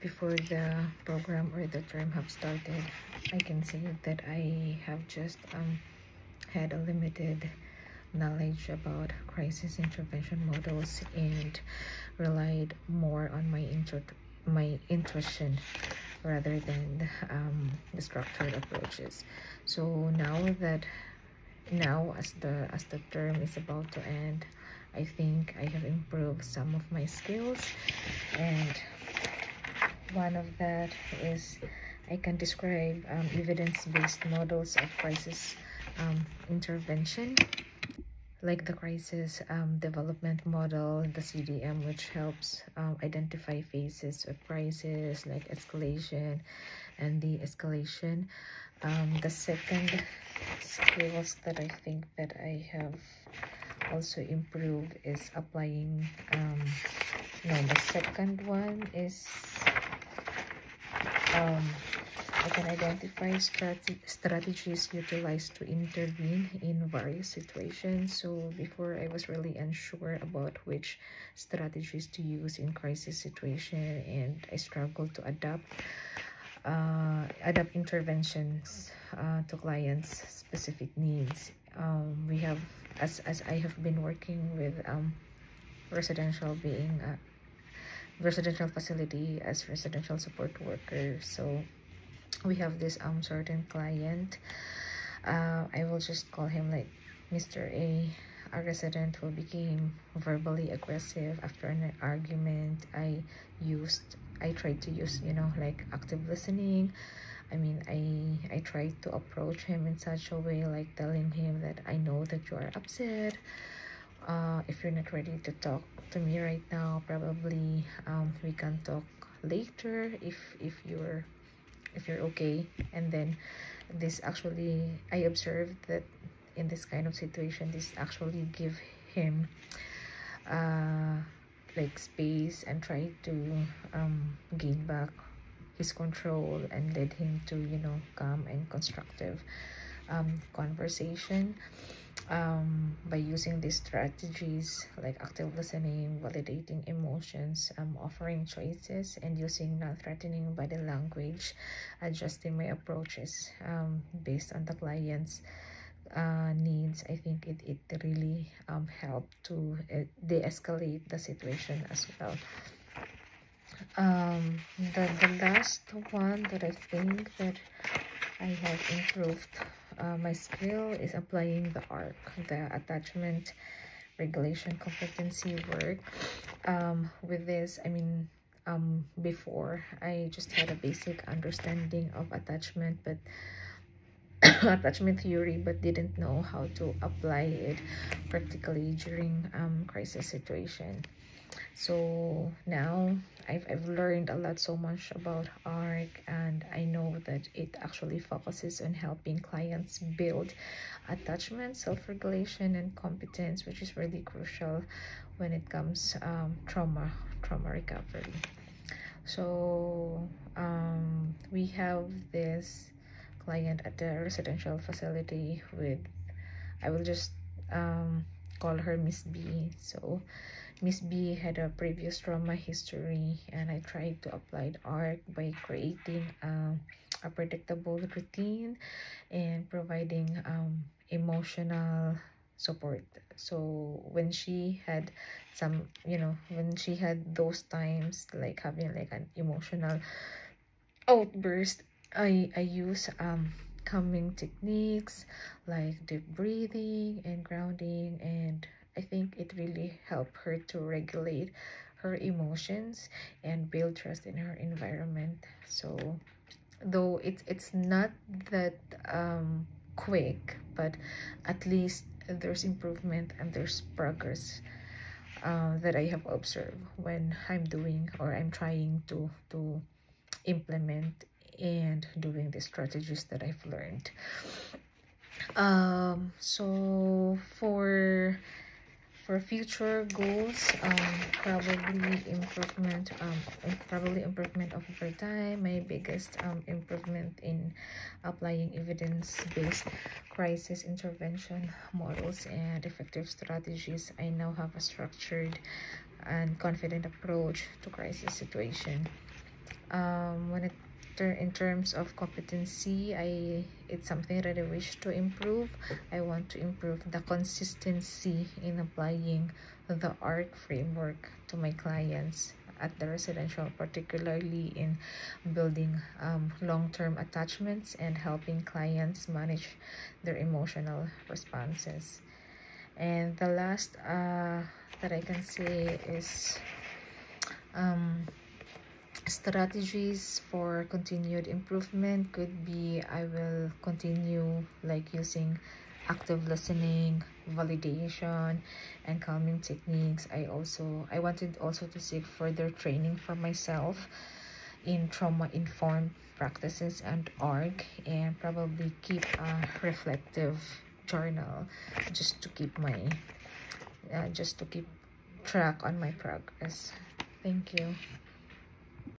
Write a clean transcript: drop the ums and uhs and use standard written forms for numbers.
before the program or the term have started, I can say that I have just had a limited knowledge about crisis intervention models and relied more on my intuition rather than the structured approaches. So now as the term is about to end, I think I have improved some of my skills, and one of that is I can describe evidence-based models of crisis intervention, like the crisis development model, the CDM, which helps identify phases of crisis like escalation and de-escalation. The second skills that I think that I have also improved is applying the second one is I can identify strategies utilized to intervene in various situations. So before, I was really unsure about which strategies to use in crisis situation, and I struggled to adapt interventions to clients' specific needs. We have, as I have been working with residential facility as residential support worker, so we have this certain client. I will just call him like Mr. A resident who became verbally aggressive after an argument. I tried to use, like active listening. I mean, I tried to approach him in such a way, like telling him that I know that you are upset. If you're not ready to talk to me right now, probably we can talk later if you're okay. And then this actually, I observed that in this kind of situation, this actually give him like space and try to gain back his control and led him to calm and constructive conversation by using these strategies like active listening, validating emotions, offering choices, and using non-threatening body language, adjusting my approaches based on the client's needs. I think it really helped to de-escalate the situation as well. The last one that I think that I have improved my skill is applying the ARC, the attachment regulation competency work. With this, I mean, before I just had a basic understanding of attachment, but attachment theory, but didn't know how to apply it practically during crisis situation. So now I've learned a lot, so much about ARC, and I know that it actually focuses on helping clients build attachment, self-regulation, and competence, which is really crucial when it comes trauma recovery. So we have this client at the residential facility with, I will just call her Miss B. So Miss B had a previous trauma history, and I tried to apply the ARC by creating a predictable routine and providing emotional support. So when she had some, when she had those times like having like an emotional outburst, I use calming techniques like deep breathing and grounding, and I think it really helped her to regulate her emotions and build trust in her environment. So though it's not that quick, but at least there's improvement and there's progress that I have observed when I'm doing, or I'm trying to implement and doing the strategies that I've learned. So for future goals, probably improvement over time. My biggest improvement in applying evidence-based crisis intervention models and effective strategies. I now have a structured and confident approach to crisis situation. When it in terms of competency, it's something that I wish to improve. I want to improve the consistency in applying the ARC framework to my clients at the residential, particularly in building long-term attachments and helping clients manage their emotional responses. And the last that I can say is strategies for continued improvement could be, I will continue like using active listening, validation, and calming techniques. I wanted also to seek further training for myself in trauma-informed practices and ARC, and probably keep a reflective journal just to keep my just to keep track on my progress. Thank you.